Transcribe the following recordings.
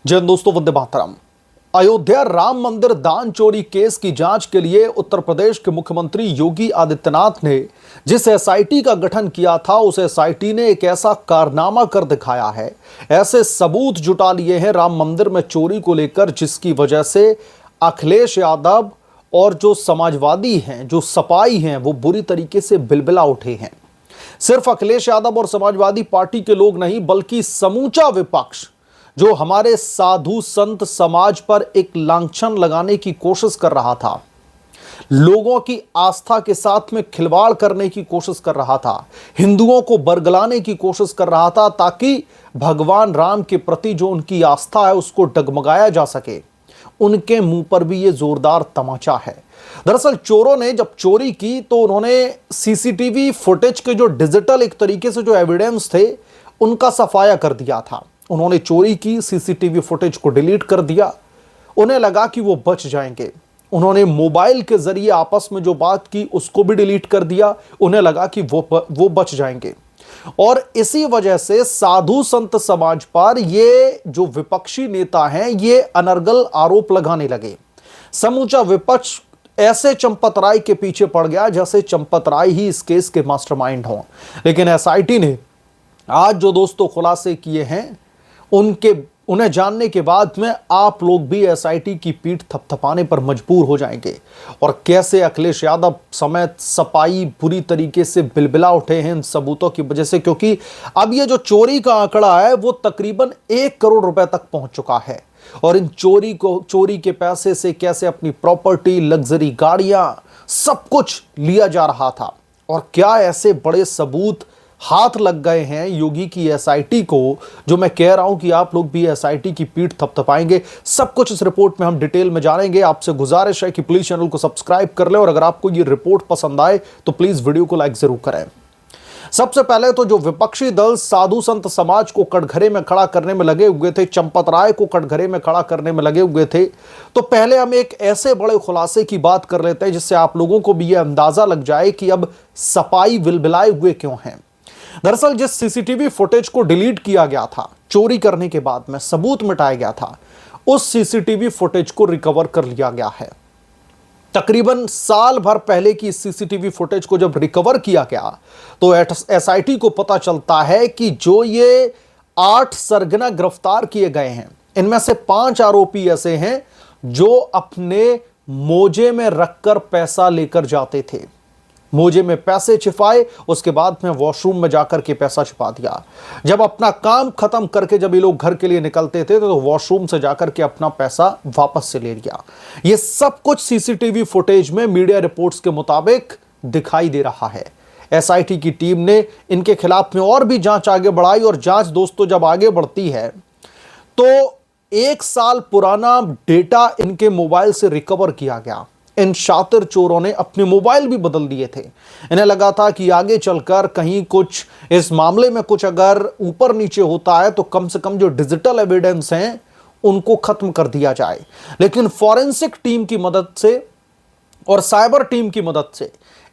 जय दोस्तों, वंदे मातरम। अयोध्या राम मंदिर दान चोरी केस की जांच के लिए उत्तर प्रदेश के मुख्यमंत्री योगी आदित्यनाथ ने जिस एसआईटी का गठन किया था, उस एसआईटी ने एक ऐसा कारनामा कर दिखाया है, ऐसे सबूत जुटा लिए हैं राम मंदिर में चोरी को लेकर, जिसकी वजह से अखिलेश यादव और जो समाजवादी हैं, जो सपाई हैं, वो बुरी तरीके से बिलबिला उठे हैं। सिर्फ अखिलेश यादव और समाजवादी पार्टी के लोग नहीं, बल्कि समूचा विपक्ष जो हमारे साधु संत समाज पर एक लांछन लगाने की कोशिश कर रहा था, लोगों की आस्था के साथ में खिलवाड़ करने की कोशिश कर रहा था, हिंदुओं को बरगलाने की कोशिश कर रहा था, ताकि भगवान राम के प्रति जो उनकी आस्था है उसको डगमगाया जा सके, उनके मुंह पर भी ये जोरदार तमाचा है। दरअसल चोरों ने जब चोरी की तो उन्होंने सीसीटीवी फुटेज के जो डिजिटल एक तरीके से जो एविडेंस थे उनका सफाया कर दिया था। उन्होंने चोरी की सीसीटीवी फुटेज को डिलीट कर दिया। उन्हें लगा कि वो बच जाएंगे। उन्होंने मोबाइल के जरिए आपस में जो बात की उसको भी डिलीट कर दिया। उन्हें लगा कि वो बच जाएंगे। और इसी वजह से साधु संत समाज पर ये जो विपक्षी नेता हैं, ये अनर्गल आरोप लगाने लगे। समूचा विपक्ष ऐसे चंपत राय के पीछे पड़ गया जैसे चंपत राय ही इस केस के मास्टरमाइंड हों। लेकिन एसआईटी ने आज जो दोस्तों खुलासे किए हैं, उन्हें जानने के बाद में आप लोग भी एसआईटी की पीठ थपथपाने पर मजबूर हो जाएंगे। और कैसे अखिलेश यादव समेत सपाई बुरी तरीके से बिलबिला उठे हैं इन सबूतों की वजह से, क्योंकि अब ये जो चोरी का आंकड़ा है वो तकरीबन 1 करोड़ रुपए तक पहुंच चुका है। और इन चोरी के पैसे से कैसे अपनी प्रॉपर्टी, लग्जरी गाड़ियां, सब कुछ लिया जा रहा था। और क्या ऐसे बड़े सबूत हाथ लग गए हैं योगी की एसआईटी को, जो मैं कह रहा हूं कि आप लोग भी एसआईटी की पीठ थपथपाएंगे। सब कुछ इस रिपोर्ट में हम डिटेल में जानेंगे। आपसे गुजारिश है कि प्लीज चैनल को सब्सक्राइब कर लें, और अगर आपको ये रिपोर्ट पसंद आए तो प्लीज वीडियो को लाइक जरूर करें। सबसे पहले तो जो विपक्षी दल साधु संत समाज को कटघरे में खड़ा करने में लगे हुए थे, चंपत राय को कटघरे में खड़ा करने में लगे हुए थे, तो पहले हम एक ऐसे बड़े खुलासे की बात कर लेते हैं जिससे आप लोगों को भी यह अंदाजा लग जाए कि अब सपाई बिलबिलाए हुए क्यों हैं। दरअसल जिस सीसीटीवी फुटेज को डिलीट किया गया था चोरी करने के बाद में, सबूत मिटाया गया था, उस सीसीटीवी फुटेज को रिकवर कर लिया गया है। तकरीबन साल भर पहले की सीसीटीवी फुटेज को जब रिकवर किया गया तो एसआईटी को पता चलता है कि जो ये 8 सरगना गिरफ्तार किए गए हैं, इनमें से 5 आरोपी ऐसे हैं जो अपने मोजे में रखकर पैसा लेकर जाते थे। मोजे में पैसे छिपाए, उसके बाद में वॉशरूम में जाकर के पैसा छिपा दिया। जब अपना काम खत्म करके जब ये लोग घर के लिए निकलते थे तो वॉशरूम से जाकर के अपना पैसा वापस से ले लिया। ये सब कुछ सीसीटीवी फुटेज में मीडिया रिपोर्ट्स के मुताबिक दिखाई दे रहा है। एसआईटी की टीम ने इनके खिलाफ में और भी जांच आगे बढ़ाई, और जांच दोस्तों जब आगे बढ़ती है तो 1 साल पुराना डेटा इनके मोबाइल से रिकवर किया गया। इन शातिर चोरों ने अपने मोबाइल भी बदल दिए थे। इन्हें लगा था कि आगे चलकर कहीं कुछ इस मामले में कुछ अगर ऊपर नीचे होता है तो कम से कम जो डिजिटल एविडेंस हैं उनको खत्म कर दिया जाए। लेकिन फॉरेंसिक टीम की मदद से और साइबर टीम की मदद से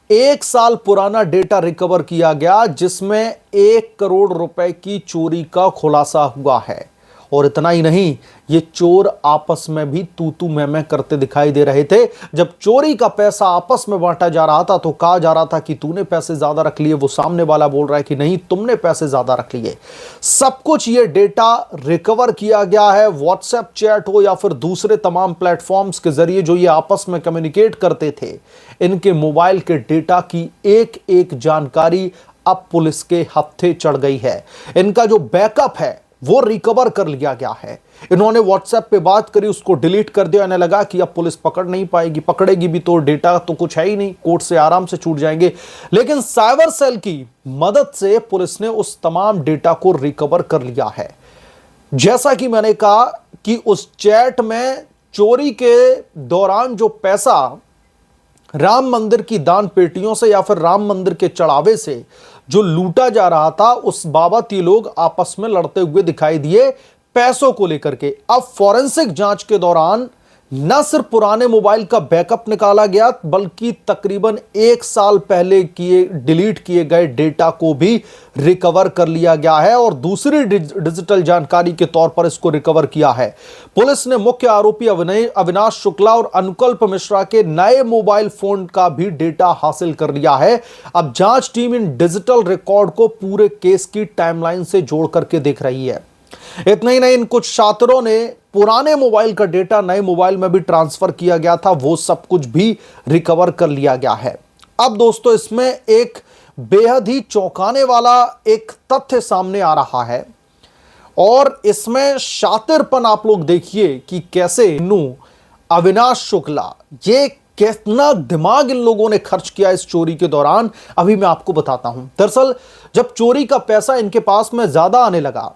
1 साल पुराना डेटा रिकवर किया गया, जिसमें 1 करोड़ रुपए की चोरी का खुलासा हुआ है। और इतना ही नहीं, ये चोर आपस में भी तू मैं करते दिखाई दे रहे थे। जब चोरी का पैसा आपस में बांटा जा रहा था तो कहा जा रहा था कि तूने पैसे ज्यादा रख लिए, वो सामने वाला बोल रहा है कि नहीं, तुमने पैसे ज्यादा रख लिए। सब कुछ ये डेटा रिकवर किया गया है। व्हाट्सएप चैट हो या फिर दूसरे तमाम प्लेटफॉर्म्स के जरिए जो ये आपस में कम्युनिकेट करते थे, इनके मोबाइल के डेटा की एक एक जानकारी अब पुलिस के हत्थे चढ़ गई है। इनका जो बैकअप है वो रिकवर कर लिया गया है। इन्होंने व्हाट्सएप पे बात करी, उसको डिलीट कर दिया। इन्हें लगा कि अब पुलिस पकड़ नहीं पाएगी, पकड़ेगी भी तो डेटा तो कुछ है ही नहीं, कोर्ट से आराम से छूट जाएंगे। लेकिन साइबर सेल की मदद से पुलिस ने उस तमाम डेटा को रिकवर कर लिया है। जैसा कि मैंने कहा कि उस चैट में चोरी के दौरान जो पैसा राम मंदिर की दान पेटियों से या फिर राम मंदिर के चढ़ावे से जो लूटा जा रहा था, उस बाबत ये लोग आपस में लड़ते हुए दिखाई दिए पैसों को लेकर के। अब फॉरेंसिक जांच के दौरान न सिर्फ पुराने मोबाइल का बैकअप निकाला गया, बल्कि तकरीबन 1 साल पहले डिलीट किए गए डेटा को भी रिकवर कर लिया गया है और दूसरी डिजिटल जानकारी के तौर पर इसको रिकवर किया है। पुलिस ने मुख्य आरोपी अविनाश शुक्ला और अनुकल्प मिश्रा के नए मोबाइल फोन का भी डेटा हासिल कर लिया है। अब जांच टीम इन डिजिटल रिकॉर्ड को पूरे केस की टाइमलाइन से जोड़ करके देख रही है। इतना ही नहीं, इन कुछ छात्रों ने पुराने मोबाइल का डेटा नए मोबाइल में भी ट्रांसफर किया गया था, वो सब कुछ भी रिकवर कर लिया गया है। अब दोस्तों, इसमें एक बेहद ही चौंकाने वाला एक तथ्य सामने आ रहा है और इसमें शातिरपन आप लोग देखिए कि कैसे अविनाश शुक्ला, ये कितना दिमाग इन लोगों ने खर्च किया इस चोरी के दौरान, अभी मैं आपको बताता हूं। दरअसल जब चोरी का पैसा इनके पास में ज्यादा आने लगा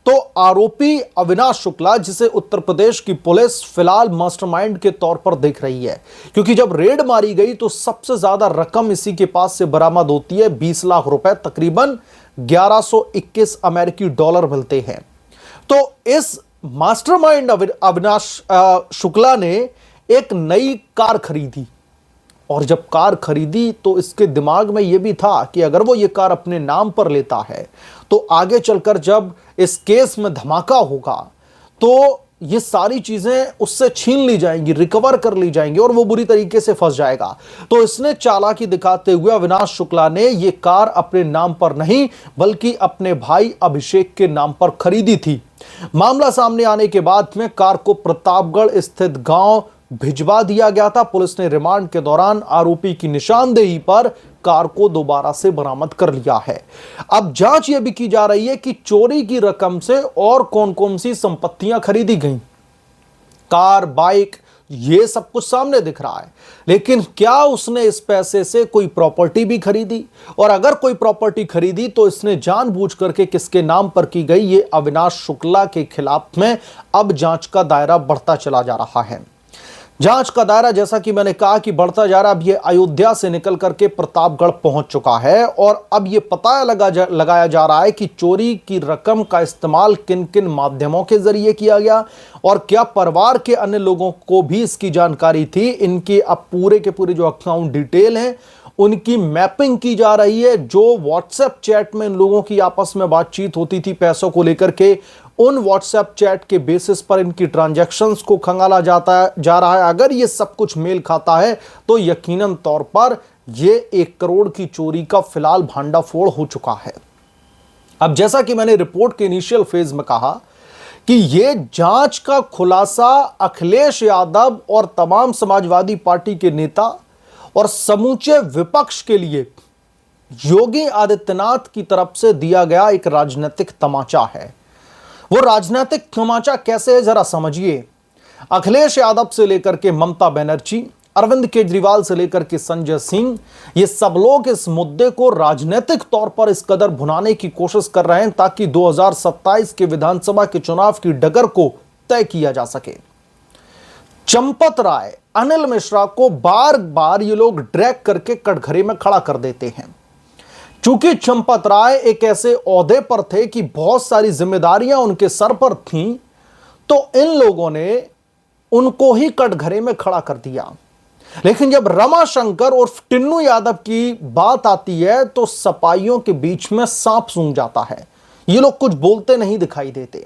तो आरोपी अविनाश शुक्ला, जिसे उत्तर प्रदेश की पुलिस फिलहाल मास्टरमाइंड के तौर पर देख रही है, क्योंकि जब रेड मारी गई तो सबसे ज्यादा रकम इसी के पास से बरामद होती है, 20 लाख रुपए, तकरीबन 1121 अमेरिकी डॉलर मिलते हैं। तो इस मास्टरमाइंड अविनाश शुक्ला ने एक नई कार खरीदी और जब कार खरीदी तो इसके दिमाग में यह भी था कि अगर वो ये कार अपने नाम पर लेता है तो आगे चलकर जब इस केस में धमाका होगा तो ये सारी चीजें उससे छीन ली जाएंगी, रिकवर कर ली जाएंगी और वो बुरी तरीके से फंस जाएगा। तो इसने चालाकी दिखाते हुए अविनाश शुक्ला ने ये कार अपने नाम पर नहीं बल्कि अपने भाई अभिषेक के नाम पर खरीदी थी। मामला सामने आने के बाद में कार को प्रतापगढ़ स्थित गांव भिजवा दिया गया था। पुलिस ने रिमांड के दौरान आरोपी की निशानदेही पर कार को दोबारा से बरामद कर लिया है। अब जांच यह भी की जा रही है कि चोरी की रकम से और कौन कौन सी संपत्तियां खरीदी गईं। कार, बाइक, ये सब कुछ सामने दिख रहा है, लेकिन क्या उसने इस पैसे से कोई प्रॉपर्टी भी खरीदी, और अगर कोई प्रॉपर्टी खरीदी तो इसने जानबूझ करके किसके नाम पर की गई, ये अविनाश शुक्ला के खिलाफ में अब जांच का दायरा बढ़ता चला जा रहा है। जांच का दायरा, जैसा कि मैंने कहा, कि बढ़ता जा रहा है। अब ये अयोध्या से निकल करके प्रतापगढ़ पहुंच चुका है और अब ये पता लगाया जा रहा है कि चोरी की रकम का इस्तेमाल किन किन माध्यमों के जरिए किया गया और क्या परिवार के अन्य लोगों को भी इसकी जानकारी थी। इनके अब पूरे के पूरे जो अकाउंट डिटेल हैं उनकी मैपिंग की जा रही है। जो व्हाट्सएप चैट में इन लोगों की आपस में बातचीत होती थी पैसों को लेकर के, उन व्हाट्सएप चैट के बेसिस पर इनकी ट्रांजैक्शंस को खंगाला जा रहा है। अगर ये सब कुछ मेल खाता है तो यकीनन तौर पर ये 1 करोड़ की चोरी का फिलहाल भांडाफोड़ हो चुका है। अब जैसा कि मैंने रिपोर्ट के इनिशियल फेज में कहा कि ये जांच का खुलासा अखिलेश यादव और तमाम समाजवादी पार्टी के नेता और समूचे विपक्ष के लिए योगी आदित्यनाथ की तरफ से दिया गया एक राजनीतिक तमाचा है। वो राजनीतिक तमाचा कैसे है जरा समझिए। अखिलेश यादव से लेकर के ममता बनर्जी, अरविंद केजरीवाल से लेकर के संजय सिंह, ये सब लोग इस मुद्दे को राजनीतिक तौर पर इस कदर भुनाने की कोशिश कर रहे हैं ताकि 2027 के विधानसभा के चुनाव की डगर को तय किया जा सके। चंपत राय, अनिल मिश्रा को बार बार ये लोग ड्रैग करके कटघरे में खड़ा कर देते हैं। चूंकि चंपत राय एक ऐसे ओहदे पर थे कि बहुत सारी जिम्मेदारियां उनके सर पर थीं, तो इन लोगों ने उनको ही कटघरे में खड़ा कर दिया। लेकिन जब रमाशंकर और टिन्नू यादव की बात आती है तो सपाइयों के बीच में सांप सूंघ जाता है। ये लोग कुछ बोलते नहीं दिखाई देते।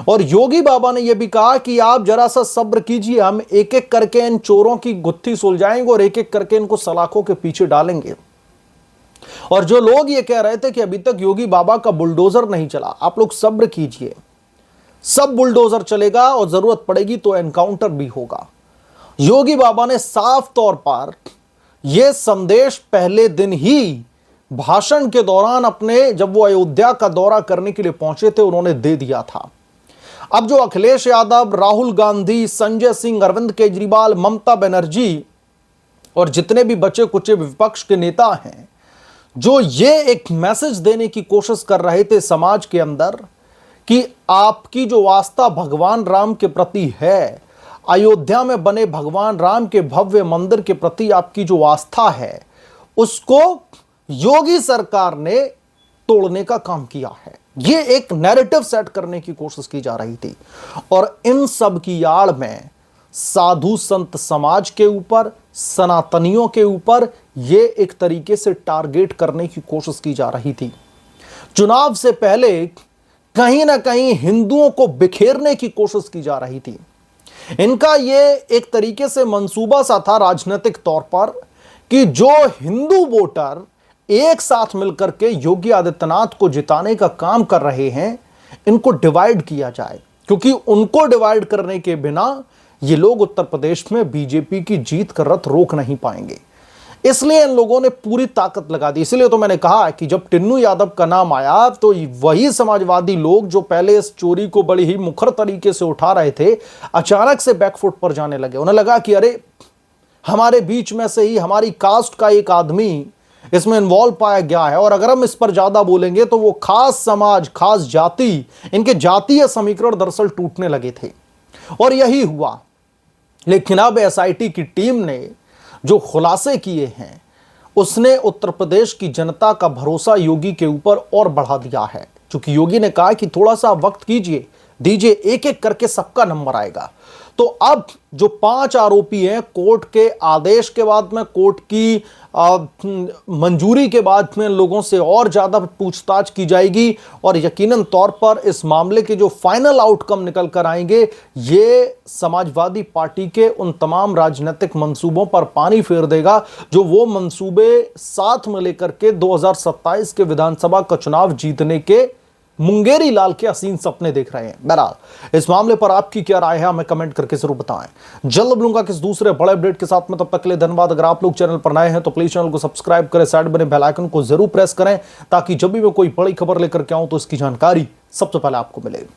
और योगी बाबा ने यह भी कहा कि आप जरा सा सब्र कीजिए, हम एक एक करके इन चोरों की गुत्थी सुलझाएंगे और एक एक करके इनको सलाखों के पीछे डालेंगे। और जो लोग ये कह रहे थे कि अभी तक योगी बाबा का बुलडोजर नहीं चला, आप लोग सब्र कीजिए, सब बुलडोजर चलेगा और जरूरत पड़ेगी तो एनकाउंटर भी होगा। योगी बाबा ने साफ तौर पर यह संदेश पहले दिन ही भाषण के दौरान अपने, जब वो अयोध्या का दौरा करने के लिए पहुंचे थे, उन्होंने दे दिया था। अब जो अखिलेश यादव, राहुल गांधी, संजय सिंह, अरविंद केजरीवाल, ममता बनर्जी और जितने भी बचे कुचे विपक्ष के नेता हैं, जो ये एक मैसेज देने की कोशिश कर रहे थे समाज के अंदर कि आपकी जो आस्था भगवान राम के प्रति है, अयोध्या में बने भगवान राम के भव्य मंदिर के प्रति आपकी जो आस्था है, उसको योगी सरकार ने तोड़ने का काम किया है। ये एक नैरेटिव सेट करने की कोशिश की जा रही थी और इन सब की आड़ में साधु संत समाज के ऊपर, सनातनियों के ऊपर ये एक तरीके से टारगेट करने की कोशिश की जा रही थी। चुनाव से पहले कहीं ना कहीं हिंदुओं को बिखेरने की कोशिश की जा रही थी। इनका ये एक तरीके से मंसूबा सा था राजनीतिक तौर पर कि जो हिंदू वोटर एक साथ मिलकर के योगी आदित्यनाथ को जिताने का काम कर रहे हैं, इनको डिवाइड किया जाए, क्योंकि उनको डिवाइड करने के बिना ये लोग उत्तर प्रदेश में बीजेपी की जीत का रथ रोक नहीं पाएंगे। इसलिए इन लोगों ने पूरी ताकत लगा दी। इसलिए तो मैंने कहा कि जब टिन्नू यादव का नाम आया तो वही समाजवादी लोग जो पहले इस चोरी को बड़ी ही मुखर तरीके से उठा रहे थे, अचानक से बैकफुट पर जाने लगे। उन्हें लगा कि अरे हमारे बीच में से ही हमारी कास्ट का एक आदमी इसमें इन्वॉल्व पाया गया है, और अगर हम इस पर ज्यादा बोलेंगे तो वो खास समाज, खास जाति, इनके जातीय समीकरण दरअसल टूटने लगे थे। और यही हुआ। लेकिन अब एसआईटी की टीम ने जो खुलासे किए हैं, उसने उत्तर प्रदेश की जनता का भरोसा योगी के ऊपर और बढ़ा दिया है। क्योंकि योगी ने कहा कि थोड़ा सा वक्त कीजिए, दीजिए, एक एक करके सबका नंबर आएगा। तो अब जो 5 आरोपी हैं, कोर्ट के आदेश के बाद में, कोर्ट की मंजूरी के बाद में लोगों से और ज्यादा पूछताछ की जाएगी, और यकीनन तौर पर इस मामले के जो फाइनल आउटकम निकल कर आएंगे, ये समाजवादी पार्टी के उन तमाम राजनीतिक मंसूबों पर पानी फेर देगा जो वो मंसूबे साथ में लेकर के 2027 के विधानसभा का चुनाव जीतने के मुंगेरी लाल के हसीन सपने देख रहे हैं। बहरहाल इस मामले पर आपकी क्या राय है, हमें कमेंट करके जरूर बताएं। जल्द मिलूंगा किस दूसरे बड़े अपडेट के साथ में, तब तक के लिए धन्यवाद। अगर आप लोग चैनल पर नए हैं तो प्लीज चैनल को सब्सक्राइब करें, साइड बने बेल आइकन को जरूर प्रेस करें, ताकि जब भी मैं कोई बड़ी खबर लेकर के आऊं तो इसकी जानकारी सबसे पहले आपको मिले।